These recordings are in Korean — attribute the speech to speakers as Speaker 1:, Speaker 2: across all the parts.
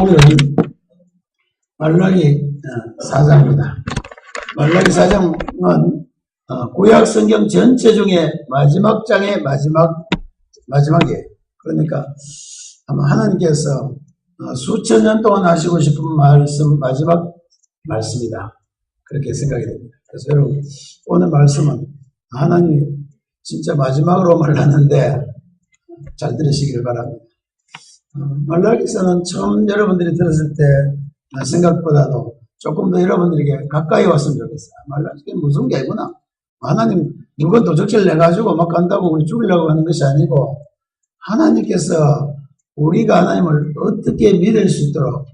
Speaker 1: 오늘은 말라기 4장입니다. 말라기 4장은 구약 성경 전체 중에 마지막 장의 마지막이에요. 그러니까 아마 하나님께서 수천 년 동안 하시고 싶은 말씀, 마지막 말씀이다. 그렇게 생각이 됩니다. 그래서 여러분, 오늘 말씀은 하나님이 진짜 마지막으로 말랐는데 잘 들으시길 바랍니다. 말라기서는 처음 여러분들이 들었을 때 생각보다도 조금 더 여러분들에게 가까이 왔으면 좋겠어요. 말라기가 무슨 게 아니구나. 하나님 물건 도적질 내가지고 막 간다고 우리 죽이려고 하는 것이 아니고 하나님께서 우리가 하나님을 어떻게 믿을 수 있도록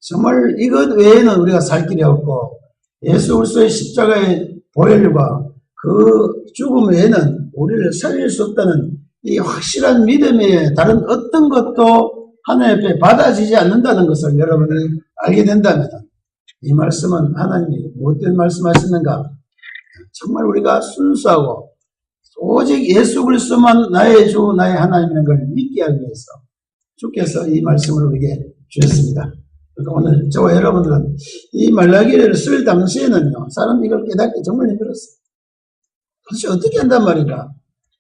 Speaker 1: 정말 이것 외에는 우리가 살 길이 없고 예수 그리스도의 십자가의 보혈과 그 죽음 외에는 우리를 살릴 수 없다는 이 확실한 믿음에 다른 어떤 것도 하나님 앞에 받아지지 않는다는 것을 여러분이 알게 된다면 이 말씀은 하나님이 무엇을 말씀하시는가 정말 우리가 순수하고 오직 예수 그리스도만 나의 주 나의 하나님이라는 걸 믿게 하기 위해서 주께서 이 말씀을 우리에게 주셨습니다. 그러니까 오늘 저와 여러분들은 이 말라기를 쓸 당시에는요 사람이 이걸 깨닫기 정말 힘들었어요. 도대체 어떻게 한단 말인가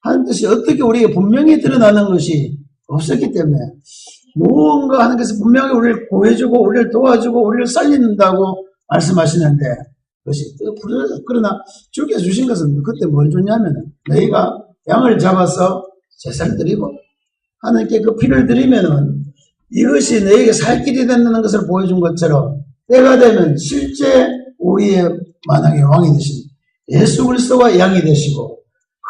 Speaker 1: 하는 뜻이 어떻게 우리에게 분명히 드러나는 것이 없었기 때문에 무언가 하나님께서 분명히 우리를 구해주고 우리를 도와주고 우리를 살린다고 말씀하시는데 그것이 부르짖어서 그러나 주께서 주신 것은 그때 뭘 줬냐면은 너희가 양을 잡아서 제사를 드리고 하나님께 그 피를 드리면은 이것이 너희에게 살 길이 된다는 것을 보여준 것처럼 때가 되면 실제 우리의 만왕의 왕이 되신 예수 그리스도가 양이 되시고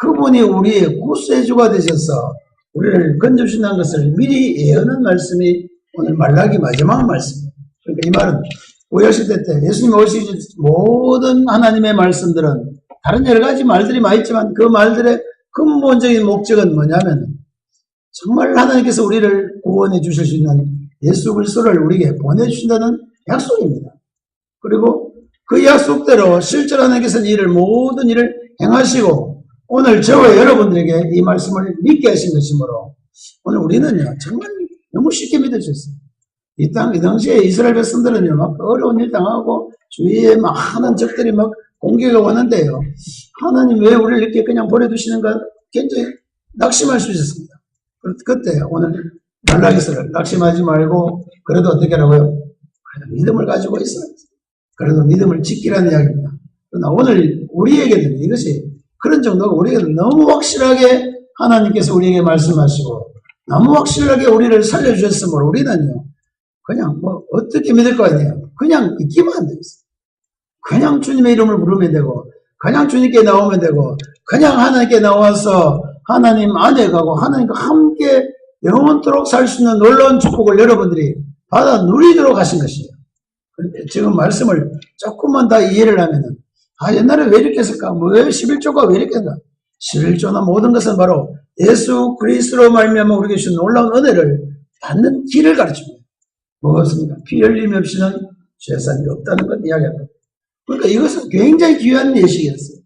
Speaker 1: 그분이 우리의 구세주가 되셔서 우리를 건져주신다는 것을 미리 예언한 말씀이 오늘 말라기 마지막 말씀입니다. 그러니까 이 말은 구약시대 때 예수님 오시기 모든 하나님의 말씀들은 다른 여러 가지 말들이 많이 있지만 그 말들의 근본적인 목적은 뭐냐면 정말 하나님께서 우리를 구원해 주실 수 있는 예수 그리스도를 우리에게 보내주신다는 약속입니다. 그리고 그 약속대로 실제로 하나님께서는 모든 일을 행하시고 오늘 저와 여러분들에게 이 말씀을 믿게 하신 것이므로 오늘 우리는요 정말 너무 쉽게 믿을 수 있어요. 이 당시에 이스라엘 백성들은요 막 어려운 일 당하고 주위에 많은 적들이 막 공격하고 왔는데요 하나님 왜 우리를 이렇게 그냥 보내두시는가 굉장히 낙심할 수 있었습니다. 그때 오늘 말라기서를 낙심하지 말고 그래도 어떻게 하라고요? 그래도 믿음을 가지고 있어요. 그래도 믿음을 지키라는 이야기입니다. 그러나 오늘 우리에게는 이것이 그런 정도가 우리에게 너무 확실하게 하나님께서 우리에게 말씀하시고 너무 확실하게 우리를 살려주셨으므로 우리는요 그냥 뭐 어떻게 믿을 거 아니에요. 그냥 믿기만 하면 되겠어요. 그냥 주님의 이름을 부르면 되고 그냥 주님께 나오면 되고 그냥 하나님께 나와서 하나님 안에 가고 하나님과 함께 영원토록 살 수 있는 놀라운 축복을 여러분들이 받아 누리도록 하신 것이에요. 지금 말씀을 조금만 더 이해를 하면은 옛날에 왜 이렇게 했을까? 왜 11조가 왜 이렇게 했나? 11조나 모든 것은 바로 예수 그리스도로 말미암아 우리에게 주신 놀라운 은혜를 받는 길을 가르칩니다. 뭐였습니까? 피 흘림 없이는 죄산이 없다는 것 이야기합니다. 그러니까 이것은 굉장히 귀한 예식이었어요.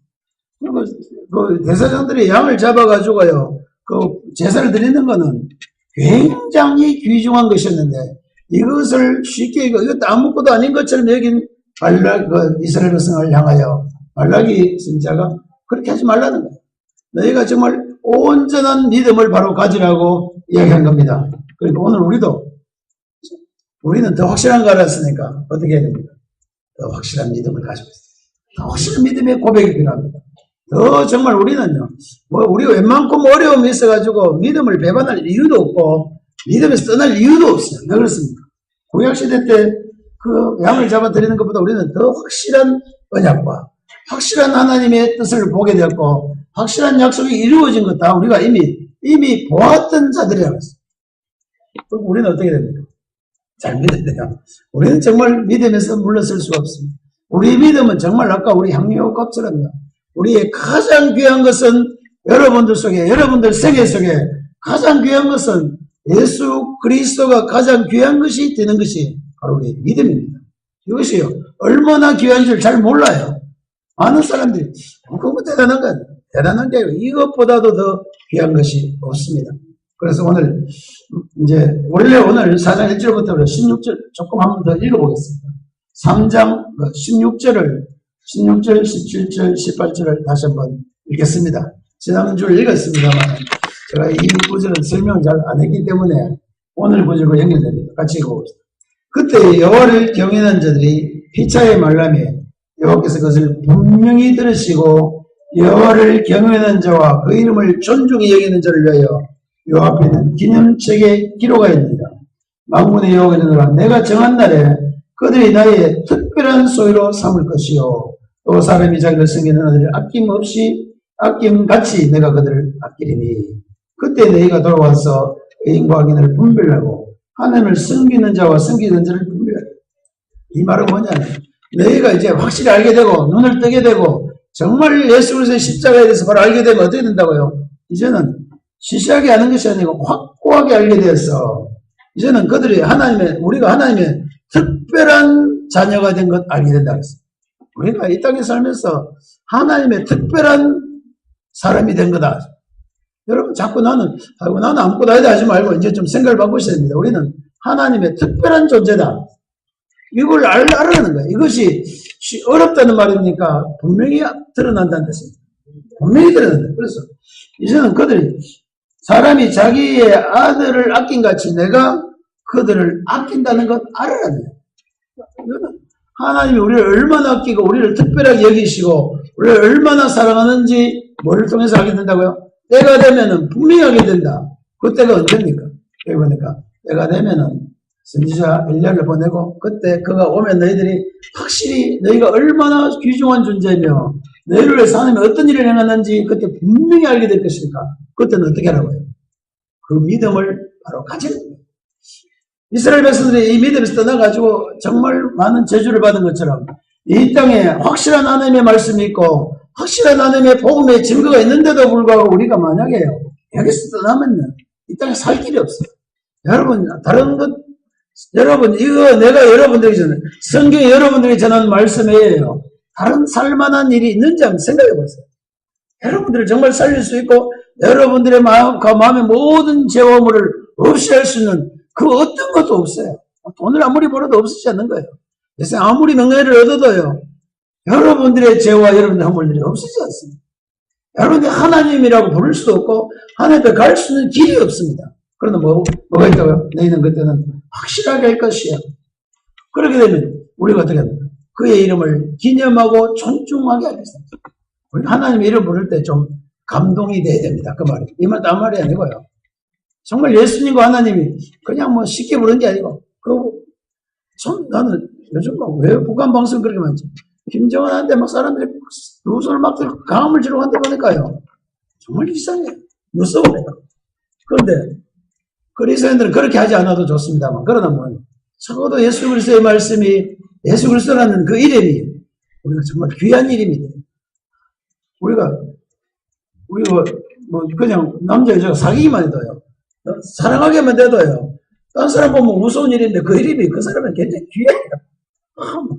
Speaker 1: 그 대사장들이 양을 잡아가지고요, 그 제사를 드리는 것은 굉장히 귀중한 것이었는데 이것을 쉽게 이것도 아무것도 아닌 것처럼 여긴 이스라엘 백성을 향하여 말라기 선지자가 그렇게 하지 말라는 거예요. 너희가 정말 온전한 믿음을 바로 가지라고 이야기한 겁니다. 그러니까 오늘 우리는 더 확실한 거 알았으니까 어떻게 해야 됩니까? 더 확실한 믿음을 가지고 있어요. 더 확실한 믿음의 고백이 필요합니다. 더 정말 우리는요, 우리가 웬만큼 어려움이 있어가지고 믿음을 배반할 이유도 없고 믿음에서 떠날 이유도 없어요. 왜 그렇습니까? 구약시대 때 그 양을 잡아 드리는 것보다 우리는 더 확실한 언약과 확실한 하나님의 뜻을 보게 되었고 확실한 약속이 이루어진 것 다 우리가 이미 보았던 자들이라고 했어요. 그럼 우리는 어떻게 됩니까? 잘 믿어야 돼요. 우리는 정말 믿음에서 물러설 수가 없습니다. 우리 믿음은 정말 아까 우리 향유값처럼요. 우리의 가장 귀한 것은 여러분들 속에 여러분들 세계 속에 가장 귀한 것은 예수 그리스도가 가장 귀한 것이 되는 것이 바로 우리의 믿음입니다. 이것이요 얼마나 귀한 줄 잘 몰라요. 많은 사람들이 그거 대단한 거 대단한 게 이것보다도 더 귀한 것이 없습니다. 그래서 오늘 이제 원래 오늘 4장 1절부터 16절 조금 한 번 더 읽어보겠습니다. 3장 16절, 17절, 18절을 다시 한번 읽겠습니다. 지난주를 읽었습니다만 제가 이 구절은 설명을 잘 안 했기 때문에 오늘 구절과 연결됩니다. 같이 읽어봅시다. 그때 여호와를 경외하는 자들이 피차의 말라며 여호와께서 그것을 분명히 들으시고 여호와를 경외하는 자와 그 이름을 존중히 여기는 자를 위하여 여호와 앞에는 기념책에 기록하였느니라. 만군의 여호와가 이르노라. 내가 정한 날에 그들이 나의 특별한 소유로 삼을 것이요 또 사람이 자기를 섬기는 아들을 아낌같이 내가 그들을 아끼리니 그때 너희가 돌아와서 의인과 악인을 분별하고 하나님을 섬기는 자와 섬기는 자를 분별하라. 이 말은 뭐냐면 너희가 이제 확실히 알게 되고 눈을 뜨게 되고 정말 예수 그리스도의 십자가에 대해서 바로 알게 되면 어떻게 된다고요? 이제는 시시하게 아는 것이 아니고 확고하게 알게 되어서 이제는 그들이 우리가 하나님의 특별한 자녀가 된 것 알게 된다 그랬어요. 우리가 이 땅에 살면서 하나님의 특별한 사람이 된 거다. 여러분 자꾸 나는 아무것도 아니다 하지 말고 이제 좀 생각을 바꾸셔야 됩니다. 우리는 하나님의 특별한 존재다. 이걸 알아가는 거예요. 이것이 어렵다는 말입니까? 분명히 드러난다는 뜻입니다. 분명히 드러난다. 그래서 이제는 그들이 사람이 자기의 아들을 아낀 같이 내가 그들을 아낀다는 것 알아야 돼요. 하나님이 우리를 얼마나 아끼고 우리를 특별하게 여기시고 우리를 얼마나 사랑하는지 뭐를 통해서 알게 된다고요? 때가 되면은 분명히 알게 된다. 그때가 언제입니까? 여기 보니까 때가 되면은 선지자 엘리야를 보내고 그때 그가 오면 너희들이 확실히 너희가 얼마나 귀중한 존재며 너희를 위해서 하나님이 어떤 일을 행하는지 그때 분명히 알게 될 것이니까 그때는 어떻게 하라고요? 그 믿음을 바로 가지는 거예요. 이스라엘 백성들이 이 믿음에서 떠나가지고 정말 많은 저주를 받은 것처럼 이 땅에 확실한 하나님의 말씀이 있고 확실한 하나님의 복음의 증거가 있는데도 불구하고 우리가 만약에 여기서 떠나면 이 땅에 살 길이 없어요. 여러분 이거 내가 여러분들에게 전해 성경이 여러분들에게 전하는 말씀이에요. 다른 살만한 일이 있는지 한번 생각해 보세요. 여러분들을 정말 살릴 수 있고 여러분들의 마음의 모든 죄와물을 없이 할 수 있는 그 어떤 것도 없어요. 돈을 아무리 벌어도 없어지지 않는 거예요. 그래서 아무리 명예를 얻어도요. 여러분들의 죄와 여러분들의 허물들이 없어지지 않습니다. 여러분들이 하나님이라고 부를 수도 없고 하나님 앞에 갈 수 있는 길이 없습니다. 그러나 뭐가 있다고요? 너희는 그때는 확실하게 할 것이야. 그렇게 되면 우리가 어떻게 합니까? 그의 이름을 기념하고 존중하게 하겠습니다. 우리가 하나님의 이름 부를 때 좀 감동이 돼야 됩니다. 그 말이. 이 말 딴 말이 아니고요. 정말 예수님과 하나님이 그냥 쉽게 부른 게 아니고 나는 요즘 왜 북한 방송 그렇게 많지? 김정은한테 사람들이 누설 막 강함을 지르고 한다 보니까요. 정말 이상해요. 무서워요. 그런데 그리스도인들은 그렇게 하지 않아도 좋습니다만 그러나 적어도 예수 그리스도의 말씀이 예수 그리스도라는 그 이름이 우리가 정말 귀한 이름이다. 우리가 그냥 남자 여자가 사귀기만 해도요. 사랑하게만 돼도요. 딴 사람 보면 무서운 일인데 그 이름이 그 사람은 굉장히 귀해요.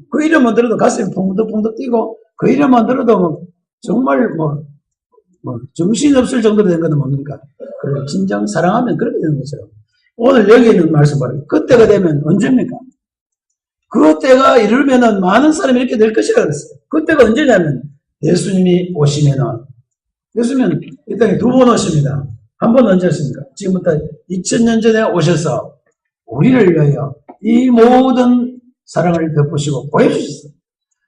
Speaker 1: 그 이름만 들어도 가슴이 펑득펑득 뛰고 그 이름만 들어도 정말 정신없을 정도로 된 것은 뭡니까? 그래, 진정 사랑하면 그렇게 되는 거죠. 오늘 여기 있는 말씀 봐요. 그때가 되면 언제입니까? 그 때가 이르면은 많은 사람이 이렇게 될 것이라 그랬어요. 그때가 언제냐면 예수님이 오시면은 예수님은 이 땅에 두 번 오십니다. 한 번 언제 오십니까? 지금부터 2000년 전에 오셔서 우리를 위하여 이 모든 사랑을 베푸시고 보여주셨어요.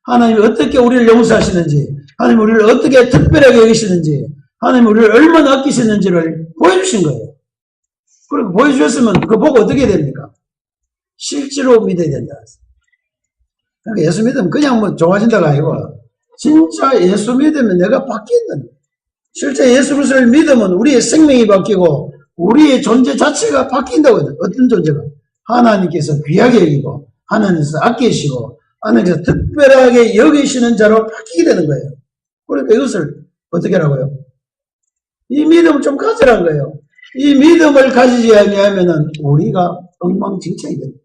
Speaker 1: 하나님이 어떻게 우리를 용서하시는지, 하나님 우리를 어떻게 특별하게 여기시는지, 하나님 우리를 얼마나 아끼시는지를 보여주신 거예요. 그리고 보여주셨으면 그 보고 어떻게 됩니까? 실제로 믿어야 된다. 그러니까 예수 믿으면 그냥 좋아진다가 아니고 진짜 예수 믿으면 내가 바뀐다. 실제 예수 그리스도를 믿으면 우리의 생명이 바뀌고 우리의 존재 자체가 바뀐다고 해요. 어떤 존재가? 하나님께서 귀하게 여기고 하나님께서 아끼시고 하나님께서 특별하게 여기시는 자로 바뀌게 되는 거예요. 그러니까 이것을 어떻게 하라고요? 이 믿음을 좀 가지라는 거예요. 이 믿음을 가지지 아니하면은 우리가 엉망진창이 됩니다.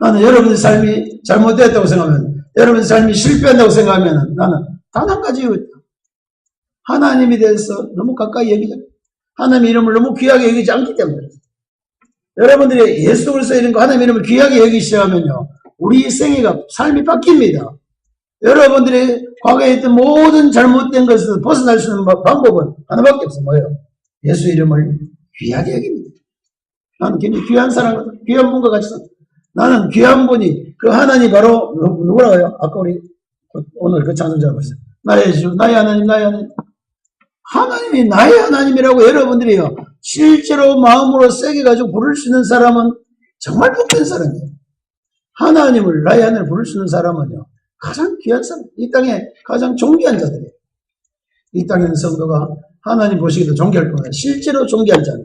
Speaker 1: 나는 여러분의 삶이 잘못됐다고 생각하면, 여러분의 삶이 실패한다고 생각하면 나는 단 한 가지 이유가 있다. 하나님에 대해서 너무 가까이 여기자. 하나님의 이름을 너무 귀하게 여기지 않기 때문에 그렇습니다. 여러분들이 예수 그리스도 이름과 하나님의 이름을 귀하게 여기기 시작하면요, 우리 생애가 삶이 바뀝니다. 여러분들이 과거에 있던 모든 잘못된 것에서 벗어날 수 있는 방법은 하나밖에 없어요. 뭐예요? 예수 이름을 귀하게 여깁니다. 나는 굉장히 귀한 사람이거든. 귀한 분과 같이 나는 귀한 분이 그 하나님 바로 누구라고요? 아까 우리 오늘 그 찬송자 보셨어요. 나의 주, 나의 하나님, 나의 하나님. 하나님이 나의 하나님이라고 여러분들이요, 실제로 마음으로 세게 가지고 부를 수 있는 사람은 정말 복된 사람이에요. 하나님을 나의 하나님을 부를 수 있는 사람은요, 가장 귀한 사람, 이 땅에 가장 존귀한 자들이에요. 이 땅에 있는 성도가 하나님 보시기도 존귀할 뿐만 아니라 실제로 존귀한 자들.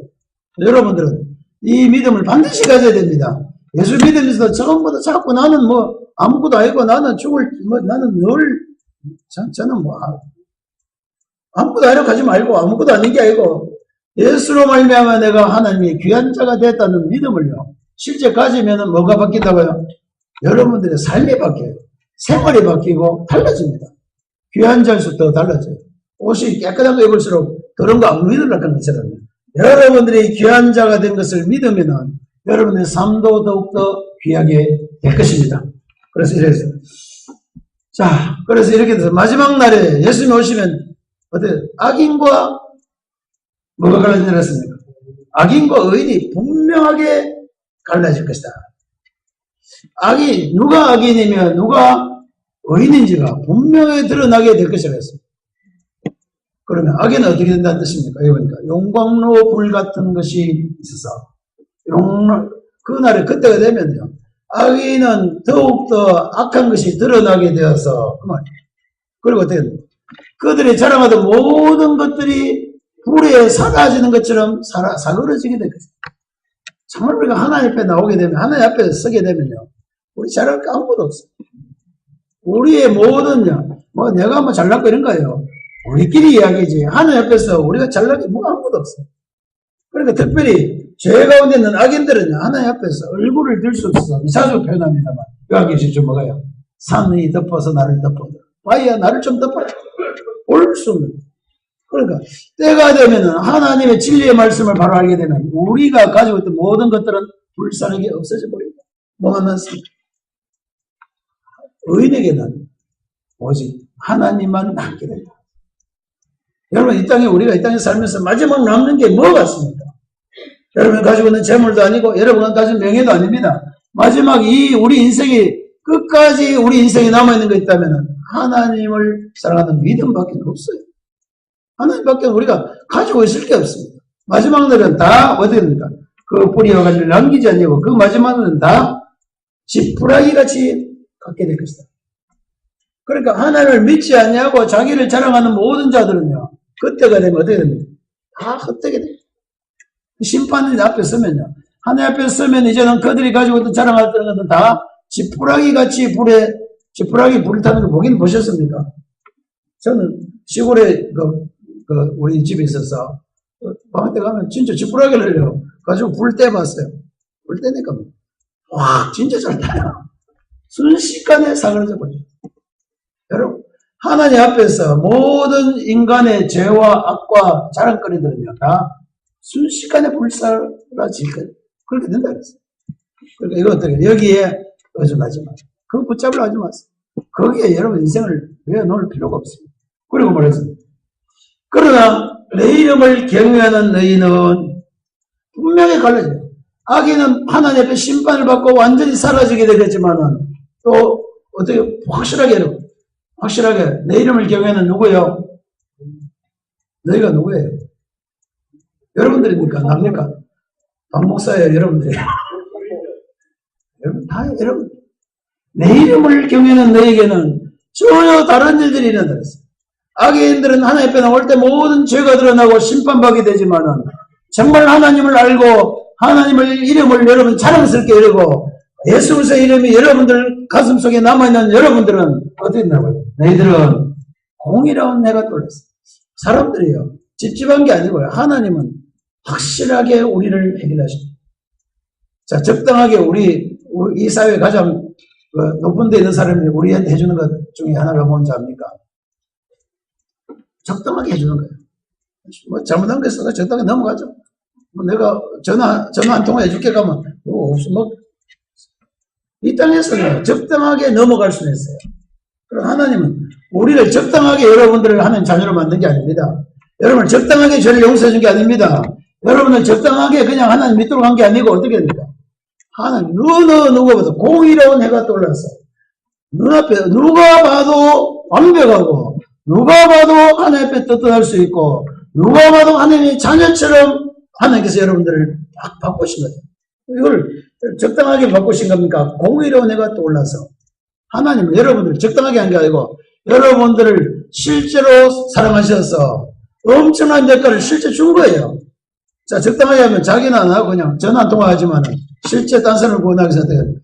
Speaker 1: 여러분들은 이 믿음을 반드시 가져야 됩니다. 예수 믿으면서도 처음부터 자꾸 나는 뭐 아무것도 아니고 나는 나는 늘 저는 뭐 아무것도 아니라고 하지 말고 아무것도 아닌 게 아니고 예수로 말미암아 내가 하나님의 귀한 자가 됐다는 믿음을요, 실제 가지면은 뭐가 바뀐다고요? 여러분들의 삶이 바뀌어요. 생활이 바뀌고 달라집니다. 귀한 자일수록 더 달라져요. 옷이 깨끗한 거 입을수록 더러운 거 안 믿으려고 하는 것처럼 여러분들이 귀한 자가 된 것을 믿으면은 여러분의 삶도 더욱더 귀하게 될 것입니다. 그래서 그래서 이렇게 돼서 마지막 날에 예수님이 오시면 어때요? 악인과 뭐가 갈라지겠습니까? 악인과 의인이 분명하게 갈라질 것이다. 누가 악인이며 누가 의인인지가 분명히 드러나게 될 것이라고 했습니다. 그러면 악인은 어떻게 된다는 뜻입니까? 여기 보니까 용광로 불 같은 것이 있어서 그날에 그때가 되면요, 악인은 더욱더 악한 것이 드러나게 되어서 그리고 어떻게 됩니까? 그들이 자랑하던 모든 것들이 불에 사라지는 것처럼 사그러지게 될 것입니다. 정말 우리가 하나님 앞에 나오게 되면, 하나님 앞에 서게 되면요, 우리 잘할 거 아무것도 없어요. 우리의 모든요, 뭐 내가 뭐 잘났고 이런 거예요. 우리끼리 이야기지. 하나님 앞에서 우리가 잘난 게 뭐가 아무것도 없어요. 그러니까 특별히 죄 가운데 있는 악인들은 하나님 앞에서 얼굴을 들 수 없어서 자주 표현합니다만, 요한계시 좀 뭐가요? 산이 덮어서 나를 덮어라. 바위야 나를 좀 덮어라. 올 수 없는. 그러니까 때가 되면은 하나님의 진리의 말씀을 바로 알게 되면 우리가 가지고 있던 모든 것들은 불사르게 없어져 버립니다. 뭐가 많습니까? 의인에게는 오직 하나님만 남게 된다. 여러분, 우리가 이 땅에 살면서 마지막 남는 게 뭐 같습니까? 여러분 가지고 있는 재물도 아니고 여러분가 가진 명예도 아닙니다. 마지막 우리 인생이 끝까지 우리 인생에 남아있는 거 있다면 하나님을 사랑하는 믿음밖에 없어요. 하나님밖에 우리가 가지고 있을 게 없습니다. 마지막 날은 다 어떻게 됩니까? 그 뿌리와 가지를 남기지 않냐고 그 마지막 날은 다 지푸라기 같이 갖게 될 것이다. 그러니까 하나님을 믿지 않냐고 자기를 자랑하는 모든 자들은요, 그때가 되면 어떻게 됩니까? 다 헛되게 됩니다. 심판인 앞에 서면요, 하나님 앞에 서면 이제는 그들이 가지고 있던 자랑할 것은 다 지푸라기 같이 지푸라기 불 타는 거 보긴 보셨습니까? 저는 시골에 우리 집에 있어서 방학 때 가면 진짜 지푸라기를 가지고 불 떼봤어요. 불 떼니까 와 진짜 잘 타요. 순식간에 사그러져 버려요. 여러분, 하나님 앞에서 모든 인간의 죄와 악과 자랑거리들은요, 다 순식간에 불사라질 거예요. 그렇게 된다 그랬어요. 그러니까 이거 어떻게, 여기에 의존하지 마세요. 그거 붙잡으려 하지 마세요. 거기에 여러분 인생을 외워놓을 필요가 없습니다. 그리고 말했습니다. 그러나 내 이름을 경외하는 너희는 분명히 갈라져요. 악인은 하나님 앞에 심판을 받고 완전히 사라지게 되겠지만은 또 어떻게 확실하게 내 이름을 경외하는 누구예요? 너희가 누구예요? 여러분들입니까? 납니까? 박 목사예요, 여러분들이. 여러분. 내 이름을 경외하는 너희에게는 전혀 다른 일들이 일어난다. 악인들은 하나님 앞에 나올 때 모든 죄가 드러나고 심판받게 되지만은 정말 하나님을 알고 하나님의 이름을 여러분 자랑스럽게 이루고 예수 그리스도의 이름이 여러분들 가슴속에 남아있는 여러분들은 어떻게 된다고요? 너희들은 공의로운 해가 떠올랐어요. 사람들이요, 찝찝한 게 아니고요, 하나님은 확실하게 우리를 해결하십니다. 자, 적당하게 이 사회에 가장 높은 데 있는 사람이 우리한테 해주는 것 중에 하나가 뭔지 압니까? 적당하게 해주는 거예요. 뭐 잘못한 거 있어서 적당히 넘어가죠. 뭐 내가 전화 한 통화 해줄게 가면 뭐 없어. 뭐 이 땅에서는 적당하게 넘어갈 수는 있어요. 그럼 하나님은 우리를 적당하게 여러분들을 하나님 자녀로 만든 게 아닙니다. 여러분을 적당하게 죄를 용서해 준 게 아닙니다. 여러분을 적당하게 그냥 하나님 믿도록 한 게 아니고 어떻게 됩니까? 하나님 누구보다 공의로운 해가 떠올랐어. 눈앞에 누가 봐도 완벽하고 누가 봐도 하나님 앞에 떳떳할 수 있고 누가 봐도 하나님의 자녀처럼 하나님께서 여러분들을 막 바꾸신 거죠. 이걸 적당하게 바꾸신 겁니까? 공의로운 해가 떠올라서 하나님은 여러분들을 적당하게 한 게 아니고 여러분들을 실제로 사랑하셔서 엄청난 대가를 실제 준 거예요. 자, 적당하게 하면 자기는 안 하고 그냥 전화 한 통화하지만 실제 딴 사람을 구원하기 선택합니다.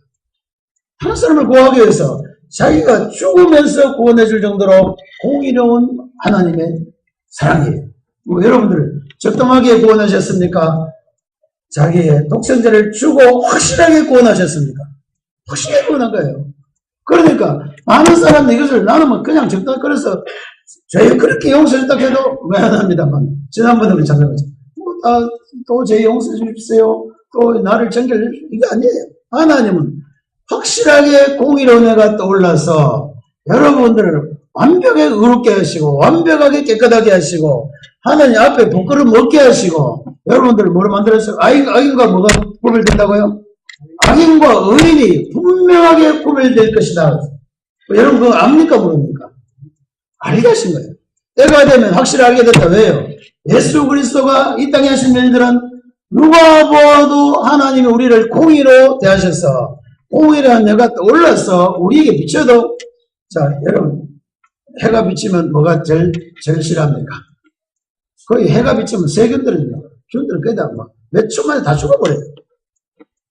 Speaker 1: 한 사람을 구하기 위해서 자기가 죽으면서 구원해 줄 정도로 공의로운 하나님의 사랑이에요. 뭐 여러분들 적당하게 구원하셨습니까? 자기의 독생자를 주고 확실하게 구원하셨습니까? 확실하게 구원한 거예요. 그러니까 많은 사람들이 이것을 나는 뭐 그냥 적당히 그래서 죄 그렇게 용서했다 해도 미안합니다만 지난번에 우리 찾아가죠. 또 죄 용서해 주십시오. 또 나를 정결해 주십시오. 이거 아니에요. 하나님은 확실하게 공의로운 해가 떠올라서 여러분들을 완벽하게 의롭게 하시고 완벽하게 깨끗하게 하시고 하나님 앞에 부끄러움 없게 하시고 여러분들을 뭐로 만들었어요? 악인과 뭐가 구별된다고요? 악인과 의인이 분명하게 구별될 것이다. 여러분 그거 압니까 모릅니까? 알게 하신 거예요. 때가 되면 확실히 알게 됐다. 왜요? 예수 그리스도가 이 땅에 하신 일들은 누가 보아도 하나님이 우리를 공의로 대하셔서 공의라는 해가 떠올라서 우리에게 비춰도 자 여러분 해가 비치면 뭐가 제일 싫합니까? 거의 해가 비치면 세균들은요. 균들은 거의 다 몇 초 만에 다 죽어버려요.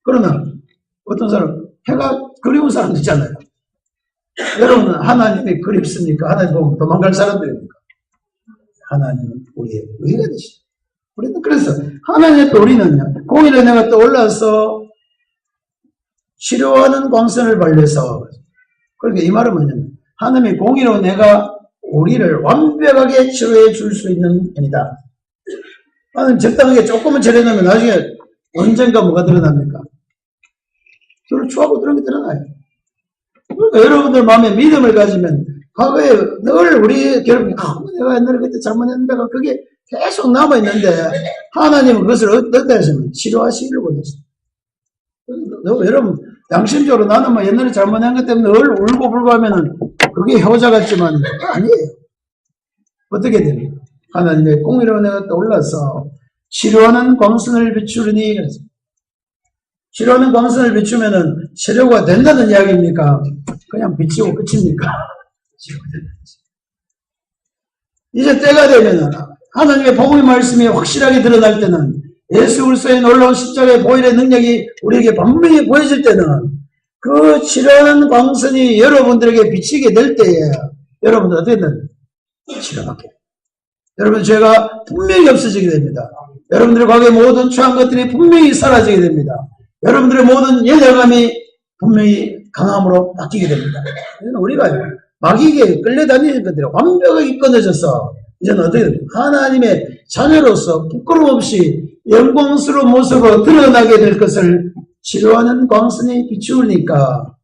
Speaker 1: 그러나 어떤 사람 해가 그리운 사람도 있잖아요. 여러분은 하나님이 그립습니까? 하나님 보면 도망갈 사람들입니까? 하나님은 우리의 의가 되시죠. 우리는 그래서 하나님 앞에 우리는요. 공의의 해가 떠올라서 치료하는 광선을 발려서 그러니까 이 말은 뭐냐면 하나님의 공의로운 해가 우리를 완벽하게 치료해 줄 수 있는 편이다. 하나님 적당하게 조금만 처리해놓으면 나중에 언젠가 뭐가 드러납니까? 저를 추하고 그런 게 드러나요. 그러니까 여러분들 마음에 믿음을 가지면 과거에 늘 우리 결국 내가 옛날에 그때 잘못했는데가 그게 계속 남아있는데 하나님은 그것을 어떻게 하시면 치료하시기를 원하시죠. 여러분 양심적으로 나는 뭐 옛날에 잘못한 것 때문에 늘 울고 불고 하면은 그게 효자 같지만 아니에요. 어떻게 됩니까? 하나님의 공의로운 해가 떠올라서 치료하는 광선을 비추르니 치료하는 광선을 비추면은 치료가 된다는 이야기입니까? 그냥 비치고 끝입니까? 이제 때가 되면은 하나님의 복음의 말씀이 확실하게 드러날 때는 예수 그리스도의 놀라운 십자가의 보혈의 능력이 우리에게 분명히 보여질 때는 그 치료하는 광선이 여러분들에게 비치게 될 때에 여러분들 어떻게 됩니까? 치료받게. 여러분 죄가 분명히 없어지게 됩니다. 여러분들의 과거의 모든 추한 것들이 분명히 사라지게 됩니다. 여러분들의 모든 연약함이 분명히 강함으로 바뀌게 됩니다. 우리가 마귀에게 끌려다니는 것들이 완벽하게 끊어져서 이제는 어떻게 됩니까? 하나님의 자녀로서 부끄러움 없이 영광스러운 모습으로 드러나게 될 것을 치료하는 광선이 비추니까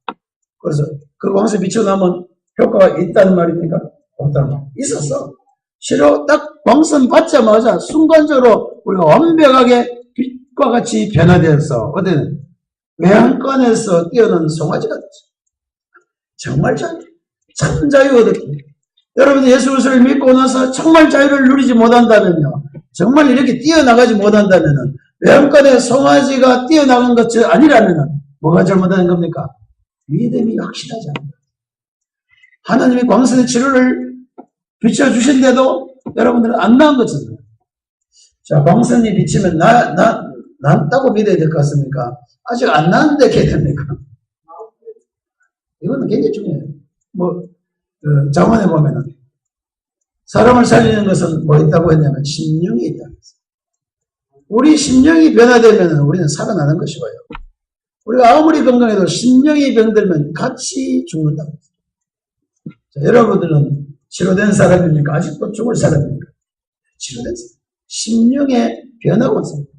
Speaker 1: 그래서 그 광선이 비추고 나면 효과가 있다는 말입니까? 없다는 말. 있었어. 치료 딱 광선 받자마자 순간적으로 우리가 완벽하게 빛과 같이 변화되어서 어떤 외양간에서 뛰어난 송아지가 됐어. 정말 참 자유 얻었습니다. 여러분 예수 그리스도를 믿고 나서 정말 자유를 누리지 못한다면요. 정말 이렇게 뛰어나가지 못한다면은 외양간에 송아지가 뛰어나간 것 아니라면은 뭐가 잘못하는 겁니까? 믿음이 확실하지 않습니다. 하나님의 광선의 치료를 비춰주신데도 여러분들은 안 나은 것입니다. 자, 광선이 비치면 났다고 믿어야 될 것 같습니까? 아직 안 났는데 어떻게 됩니까? 이거는 굉장히 중요해요. 자문에 보면은 사람을 살리는 것은 뭐 있다고 했냐면 심령이 있다는 거예요. 우리 심령이 변화되면 우리는 살아나는 것이고요. 우리가 아무리 건강해도 심령이 병들면 같이 죽는다고 했어요. 자, 여러분들은 치료된 사람입니까? 아직도 죽을 사람입니까? 치료된 사람. 심령의 변화가 있습니다.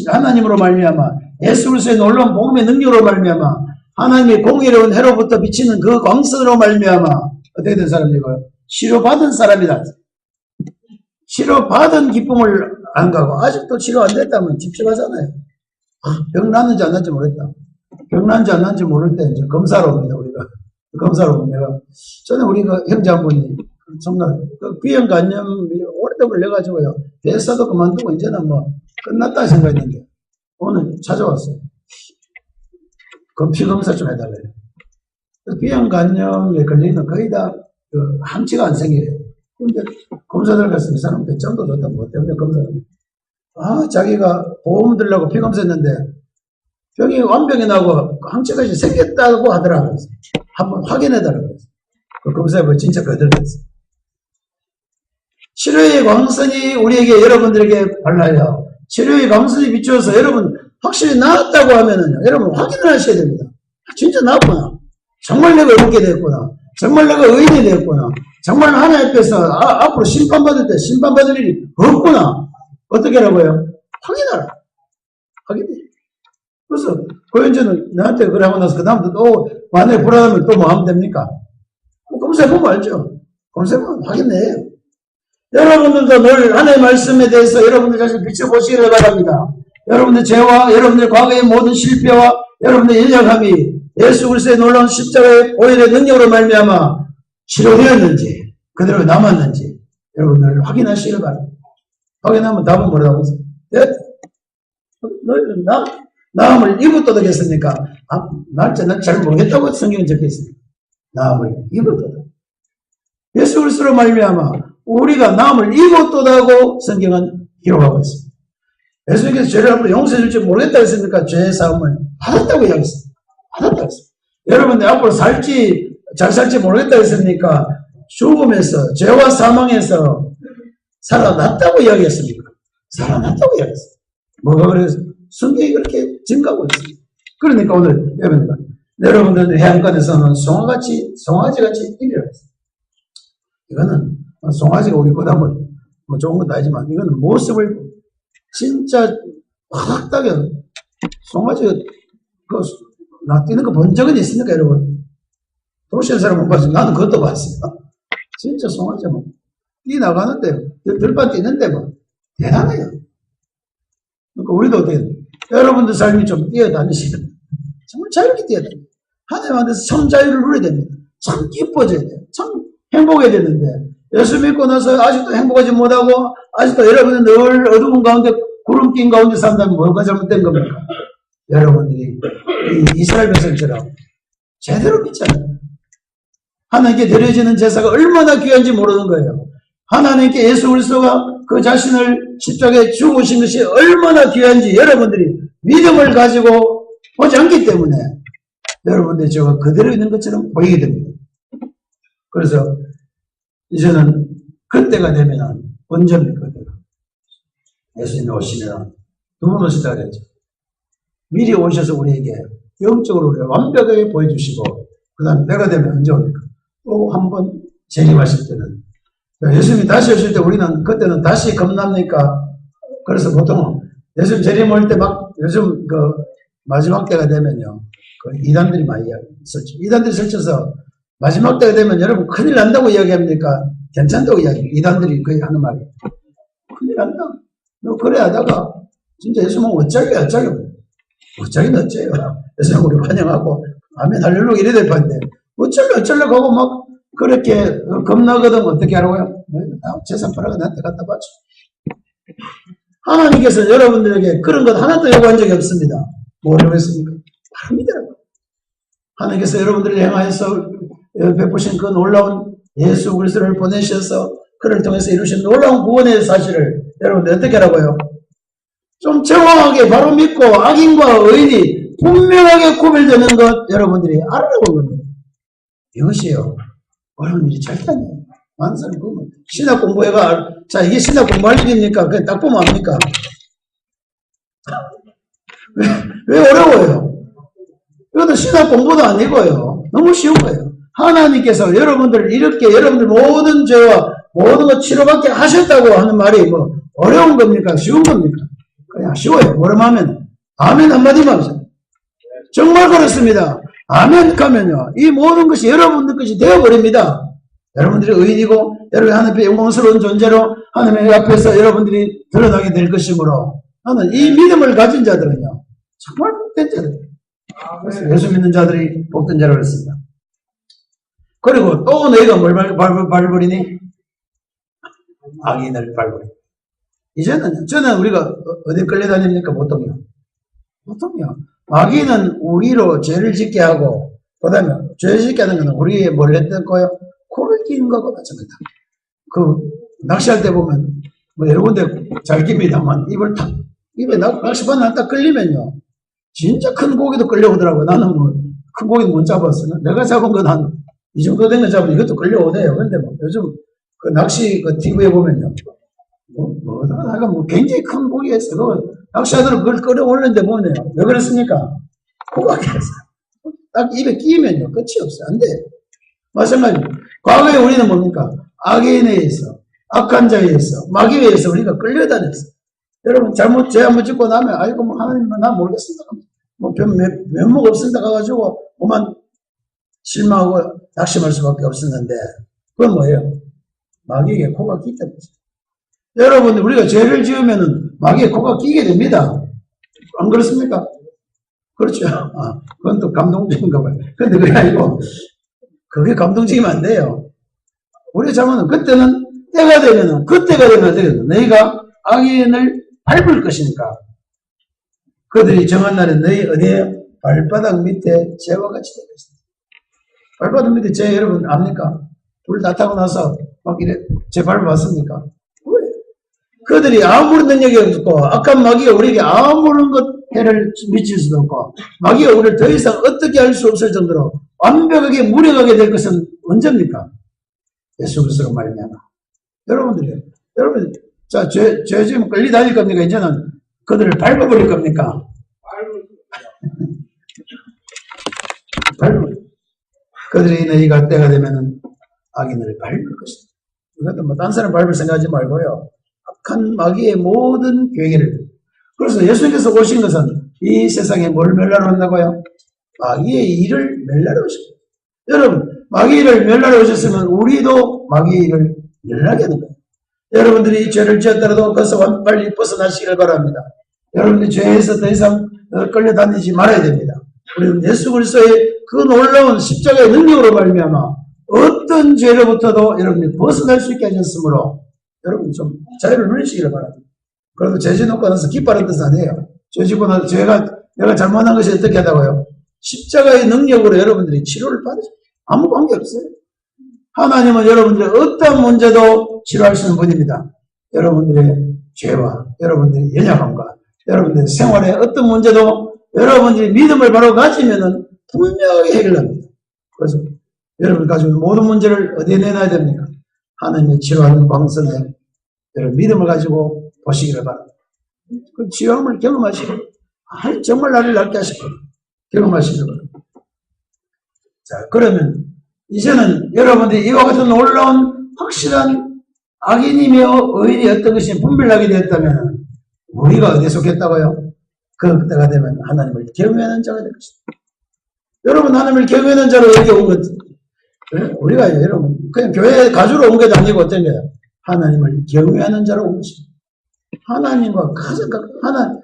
Speaker 1: 하나님으로 말미암아 예수 그리스도의 놀라운 복음의 능력으로 말미암아 하나님의 공의로운 해로부터 비치는 그 광선으로 말미암아 어떻게 된 사람이고요? 치료받은 사람이다. 치료받은 기쁨을 안 가고 아직도 치료 안 됐다면 찝찝하잖아요. 병 났는지 안 났는지 모르겠다. 병 났는지 안 났는지 모를 때 이제 검사로 옵니다. 우리가 검사로 내가 전에 우리 그 형제 한 분이 정말 그 비형 간염 오래되고 걸려가지고요. 대사도 그만두고 이제는 뭐 끝났다 생각했는데 오늘 찾아왔어요. 피 검사 좀 해달래요. 비형 간염에 걸리는 거의 다 그 항체가 안 생겨요. 근데 검사 들어갔으면 이 사람 몇 정도 줬다 뭐 때문에 검사를 자기가 보험 들려고 피 검사했는데 병이 완병이 나고 항체가 이제 생겼다고 하더라고요. 한번 확인해달라고 했어요. 그 검사해보면 진짜 거들렸어요. 치료의 광선이 우리에게 여러분들에게 발라요. 치료의 광선이 비추어서 여러분 확실히 나았다고 하면은요, 여러분 확인을 하셔야 됩니다. 진짜 나았구나. 정말 내가 의롭게 됐구나. 정말 내가 의인이 됐구나. 정말 하나님 앞에서 앞으로 심판받을 때 심판받을 일이 없구나. 어떻게 하라고요? 확인하라. 확인해. 그래서 고현주는 나한테 그래 하고 나서 그 다음부터 또 만약에 불안하면 또 뭐 하면 됩니까? 검사해보면 알죠. 검사해보면 확인해요. 여러분들도 늘 하나님의 말씀에 대해서 여러분들 자신을 비춰보시기를 바랍니다. 여러분들 죄와 여러분들 과거의 모든 실패와 여러분들 연약함이 예수 그리스도의 놀라운 십자가의 보혈의 능력으로 말미암아 치료되었는지 그대로 남았는지 여러분들 확인하시기를 바랍니다. 확인하면 답은 뭐라고 했어요? 너희는 나음을 입어도되겠습니까? 날짜는 잘 모르겠다고 성경에 적혀있습니다. 나음을 입어도다. 예수 그리스도로 말미암아 우리가 나음을 입었도다고 성경은 기록하고 있습니다. 예수님께서 죄를 앞으로 용서해 줄지 모르겠다 했습니까? 죄의 사함을 받았다고 이야기했습니다. 받았다고 했습니다. 여러분들 앞으로 잘 살지 모르겠다 했습니까? 죽음에서 죄와 사망에서 살아났다고 이야기했습니까? 살아났다고 이야기했습니다. 뭐가 그래서 성경이 그렇게 증가하고 있습니다. 그러니까 오늘 여러분들 해안가에서는 송아지같이 일이라고 했습니다. 이거는 송아지가 우리 거다면 뭐 좋은 것도 아니지만 이거는 모습을 진짜 확하게 송아지가 나 뛰는 거 본 적은 있습니까 여러분? 도시의 사람은 봤어요. 나는 그것도 봤어요. 진짜 송아지가 뭐 뛰어나가는데 들판 뛰는데 뭐 대단해요. 그러니까 우리도 어떻게 여러분들 삶이 좀 뛰어다니시면 정말 자유롭게 뛰어다니요. 하나님한테서 참 자유를 누려야 됩니다. 참 기뻐져야 돼요. 참 행복해야 되는데 예수 믿고 나서 아직도 행복하지 못하고 아직도 여러분은 늘 어두운 가운데 구름 낀 가운데 산다면 뭐가 잘못된 겁니까? 여러분들이 이스라엘 백성처럼 제대로 믿잖아요. 하나님께 드려지는 제사가 얼마나 귀한지 모르는 거예요. 하나님께 예수 그리스도가 그 자신을 십자가에 죽으신 것이 얼마나 귀한지 여러분들이 믿음을 가지고 보지 않기 때문에 여러분들이 저가 그대로 있는 것처럼 보이게 됩니다. 그래서 이제는 그때가 되면 언제입니까? 예수님이 오시면 두 번 오시다 그랬죠. 미리 오셔서 우리에게 영적으로 우리를 완벽하게 보여주시고 그 다음에 때가 되면 언제 옵니까? 또 한 번 재림하실 때는 예수님이 다시 오실 때 우리는 그때는 다시 겁납니까? 그래서 보통 예수님 재림 올 때 막 요즘 그 마지막 때가 되면요 그 이단들이 많이 설치 이단들이 설쳐서 마지막 때가 되면 여러분 큰일 난다고 이야기합니까? 괜찮다고 이야기해요. 이단들이 거의 하는 말이 큰일 난다. 너 그래 하다가 진짜 예수님 어쩌게 어쩌긴 어째요. 예수님 우리 환영하고 아멘 할렐루야 이래 될 판데 어쩌려고 하고 막 그렇게 겁나거든 어떻게 하라고요? 재산 팔아가 나한테 갖다 바쳐. 하나님께서 여러분들에게 그런 것 하나도 요구한 적이 없습니다. 뭐라고 했습니까? 바로 믿으라고. 하나님께서 여러분들을 향하여서 베푸신 그 놀라운 예수 그리스도를 보내셔서 그를 통해서 이루신 놀라운 구원의 사실을 여러분들 어떻게 하라고요? 좀 정확하게 바로 믿고 악인과 의인이 분명하게 구별되는 것 여러분들이 알아라고 합니다. 이것이요. 어려운 일이 절대 아니에요. 많은 사람이 보면 신학 공부해가 자 이게 신학 공부할 일입니까? 그냥 딱 보면 압니까? 왜 어려워요? 이것도 신학 공부도 아니고요. 너무 쉬운 거예요. 하나님께서 여러분들을 이렇게 여러분들 모든 죄와 모든 거 치료받게 하셨다고 하는 말이 뭐 어려운 겁니까? 쉬운 겁니까? 그냥 쉬워요. 뭐라고 하면 아멘 한마디만 하세요. 정말 그렇습니다. 아멘 하면요. 이 모든 것이 여러분들 것이 되어버립니다. 여러분들이 의인이고 여러분 하나님 앞에 영광스러운 존재로 하나님의 앞에서 여러분들이 드러나게 될 것이므로 나는 이 믿음을 가진 자들은요. 정말 복된 자들이에요. 그래서 예수 믿는 자들이 복된 자라고 했습니다. 그리고 또 너희가 뭘 밟아버리니? 악인을 밟아버리니. 이제는 저는 우리가 어디 끌려다닙니까? 보통요. 악인은 우리로 죄를 짓게 하고 그 다음에 죄를 짓게 하는 것은 우리의 뭘 했던 거요? 코를 끼는 거하고 마찬가지다. 그 낚시할 때 보면 뭐 여러 군데 잘 깁니다만 입에 낚시바늘 딱 끌리면요. 진짜 큰 고기도 끌려오더라고요. 나는 뭐 큰 고기는 못 잡았어요. 내가 잡은 건 한 이 정도 된 거 잡으면 이것도 끌려오네요. 근데 뭐 요즘 그 낚시 그 TV에 보면요. 뭐 굉장히 큰 고기가 있어요. 낚시하도록 그걸 끌어올리는데 보면요. 왜 그렇습니까? 코가 길었어요. 딱 입에 끼면요. 끝이 없어요. 안 돼요. 마찬가지로 과거에 우리는 뭡니까? 악인에 의해서, 악한 자에 의해서, 마귀에 의해서 우리가 끌려다녔어요. 여러분 죄 한번 짓고 나면 아이고 뭐 하나님 나 모르겠습니다. 뭐 면목 없습니다. 가가지고 뭐만 실망하고 낙심할 수밖에 없었는데 그건 뭐예요? 마귀에게 코가 끼기 때문이죠. 여러분들 우리가 죄를 지으면은 마귀에 코가 끼게 됩니다. 안 그렇습니까? 그렇죠. 그건 또 감동적인가 봐요. 근데 그게 아니고 그게 감동적이면 안 돼요. 우리가 잘못은 그때는 때가 되면 어떻게 되는 너희가 악인을 밟을 것이니까 그들이 정한 날에 너희 어디에 발바닥 밑에 재와 같이 될 것이다. 발바닥 밑에 재 여러분 압니까? 불 다 타고 나서 막 이래 재 밟아봤습니까? 왜? 그들이 아무런 능력이 없고 악한 마귀가 우리에게 아무런 해를 미칠 수도 없고 마귀가 우리를 더 이상 어떻게 할 수 없을 정도로 완벽하게 무력하게 될 것은 언제입니까? 예수 그리스도로 말미암아. 여러분 자, 죄 지금 끌리 다닐 겁니까? 이제는 그들을 밟아버릴 겁니까? 밟아버릴. 그들이 너희가 때가 되면은 악인을 밟을 것이다. 이것도 뭐 딴 사람 밟을 생각하지 말고요. 악한 마귀의 모든 괴계를. 그래서 예수님께서 오신 것은 이 세상에 뭘 멸하러 온다고요? 마귀의 일을 멸하러 오셨어요. 여러분, 마귀의 일을 멸하러 오셨으면 우리도 마귀의 일을 멸하게 하는 거예요. 여러분들이 죄를 지었더라도 그것을 빨리 벗어나시기를 바랍니다. 여러분들이 죄에서 더 이상 끌려다니지 말아야 됩니다. 우리는 예수 그리스도의 그 놀라운 십자가의 능력으로 말미암아 어떤 죄로부터도 여러분들이 벗어날 수 있게 하셨으므로 여러분 좀 자유를 누리시기를 바랍니다. 그래도 죄 지놓고 나서 기뻐하는 뜻은 아니에요. 죄 지고 나서 내가 잘못한 것이 어떻게 하다고요? 십자가의 능력으로 여러분들이 치료를 받으세요. 아무 관계 없어요. 하나님은 여러분들의 어떤 문제도 치료할 수 있는 분입니다. 여러분들의 죄와 여러분들의 연약함과 여러분들의 생활의 어떤 문제도 여러분들이 믿음을 바로 가지면은 분명히 해결합니다. 그래서 여러분이 가지고 있는 모든 문제를 어디에 내놔야 됩니까? 하나님의 치료하는 방선에 여러분 믿음을 가지고 보시기를 바랍니다. 그 치유함을 경험하시고 정말 나를 낫게 하시고 경험하시기를 바랍니다. 자, 그러면 이제는 여러분들이 이와 같은 놀라운 확실한 악인이며 의인이 어떤 것이 분별하게 되었다면 우리가 어디에 속했다고요? 그때가 되면 하나님을 경외하는 자가 될 것입니다. 여러분 하나님을 경외하는 자로 여기 온 것 우리가 여러분 그냥 교회 가주로 온 것도 아니고 어떤 거예요? 하나님을 경외하는 자로 온 것입니다. 하나님과 가장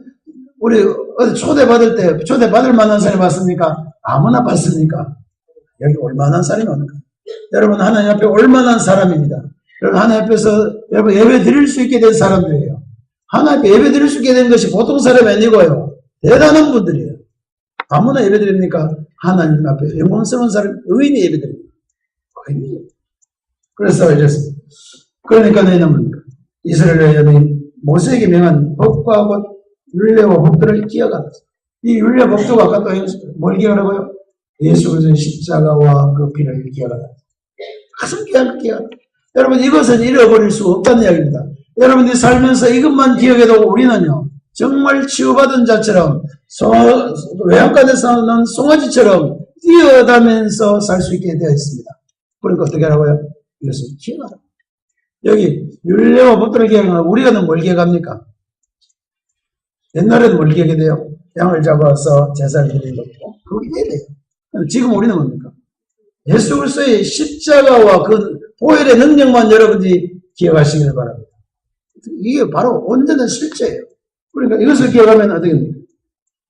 Speaker 1: 우리 어디 초대받을 때 초대받을 만한 사람이 왔습니까? 아무나 받습니까? 여기 올만한 사람이 오는 거예요. 여러분 하나님 앞에 올만한 사람입니다. 여러분 하나님 앞에서 여러분 예배 드릴 수 있게 된 사람들이에요. 하나님 앞에 예배 드릴 수 있게 된 것이 보통 사람이 아니고요. 대단한 분들이에요. 아무나 예배 드립니까? 하나님 앞에 영광스러운 사람, 의인이 예배 드립니다. 의인이에요. 그래서 이랬습니다. 그러니까 너희는 뭡니까? 이스라엘의 모세에게 명한 법과 율례와 법도를 기억하라. 이 율례 법도가 아까 또 뭘 기억하라고요? 예수 그리스도의 십자가와 그 피를 기억하라. 가장 귀한 기억. 여러분 이것은 잃어버릴 수 없다는 이야기입니다. 여러분들이 살면서 이것만 기억해도 우리는요 정말 치유받은 자처럼 외양간에서는 송아지처럼 뛰어다면서 살 수 있게 되어 있습니다. 그러니까 어떻게 하라고요? 이것을 기억하라. 여기 율례와 법도를 기억하면 우리가 뭘 기억합니까? 옛날에는 뭘 기억해야 돼요? 양을 잡아서 제사를 드리는 거. 그게 해야 돼요. 지금 우리는 뭡니까? 예수 그리스도의 십자가와 그 보혈의 능력만 여러분들이 기억하시길 바랍니다. 이게 바로 온전한 실제예요. 그러니까 이것을 기억하면 어떻게 됩니까?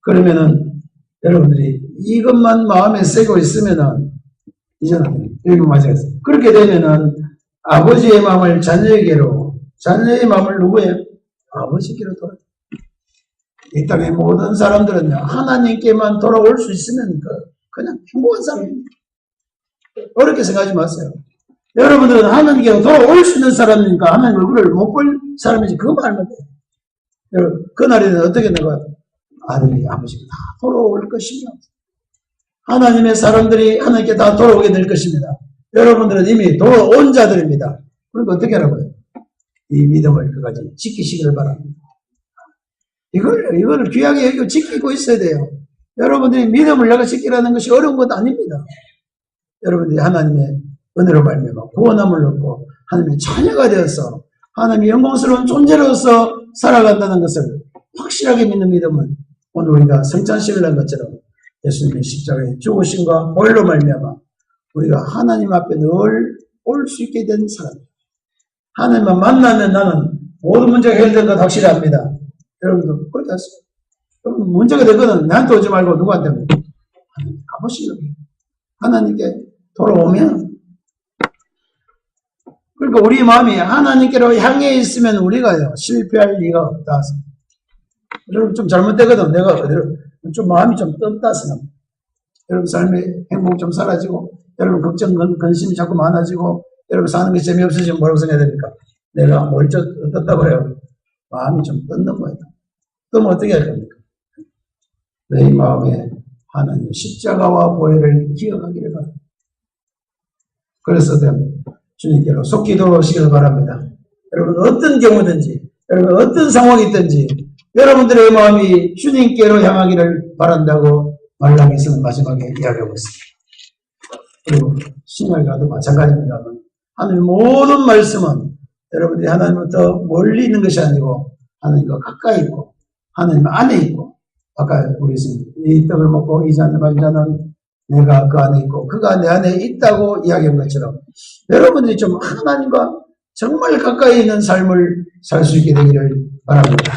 Speaker 1: 그러면은 여러분들이 이것만 마음에 새고 있으면은 이제는 여기 맞아요. 그렇게 되면은 아버지의 마음을 자녀에게로, 자녀의 마음을 누구예요? 아버지께로 돌아요. 이 땅의 모든 사람들은요, 하나님께만 돌아올 수 있으면 그냥 행복한 사람입니다. 어렵게 생각하지 마세요. 여러분들은 하나님께로 돌아올 수 있는 사람이니까 하나님 얼굴을 못 볼 사람이지, 그것만 알면 돼요. 여러분, 그날에는 어떻게 내가 아들이 아버지가 다 돌아올 것이며, 하나님의 사람들이 하나님께 다 돌아오게 될 것입니다. 여러분들은 이미 돌아온 자들입니다. 그러니까 어떻게 하라고요? 이 믿음을 끝까지 지키시기를 바랍니다. 이걸 귀하게 여기고 지키고 있어야 돼요. 여러분들이 믿음을 내가 지키라는 것이 어려운 것 아닙니다. 여러분들이 하나님의 은혜로 말미암아 구원함을 얻고 하나님의 자녀가 되어서 하나님의 영광스러운 존재로서 살아간다는 것을 확실하게 믿는 믿음은 오늘 우리가 성찬식을 한 것처럼 예수님의 십자가의 죽으심과 보혈로 말미암아 우리가 하나님 앞에 늘 올 수 있게 된 사람입니다. 하나님만 만나면 나는 모든 문제가 해결된 것 확실히 압니다. 여러분도 그렇게 하세요. 그럼 문제가 되거든 나한테 오지 말고 누구한테 합니까? 하나님 가보시려고. 하나님께 돌아오면 그러니까 우리 마음이 하나님께로 향해 있으면 우리가요 실패할 리가 없다. 여러분 좀 잘못되거든. 내가 어디로 좀 마음이 좀 떴다 생각합니다. 여러분 삶의 행복 좀 사라지고 여러분 걱정 근심이 자꾸 많아지고 여러분 사는 게 재미없어지면 뭐라고 생각해야 됩니까? 내가 뭘 떴다고 해요. 마음이 좀 떴는 거예요. 그럼 어떻게 할 겁니까? 내 마음에 하나님 십자가와 보혈을 기억하기를 바랍니다. 그래서 주님께로 속히 돌아오시기를 바랍니다. 여러분 어떤 경우든지 여러분 어떤 상황이 있든지 여러분들의 마음이 주님께로 향하기를 바란다고 말라기서는 마지막에 이야기하고 있습니다. 그리고 신약에도 마찬가지입니다만 하나님 모든 말씀은 여러분들이 하나님부터 멀리 있는 것이 아니고 하나님과 가까이 있고 하나님 안에 있고 아까 우리 이 떡을 먹고 이 잔을 마신 자는 내가 그 안에 있고 그가 내 안에 있다고 이야기한 것처럼 여러분들이 좀 하나님과 정말 가까이 있는 삶을 살 수 있게 되기를 바랍니다.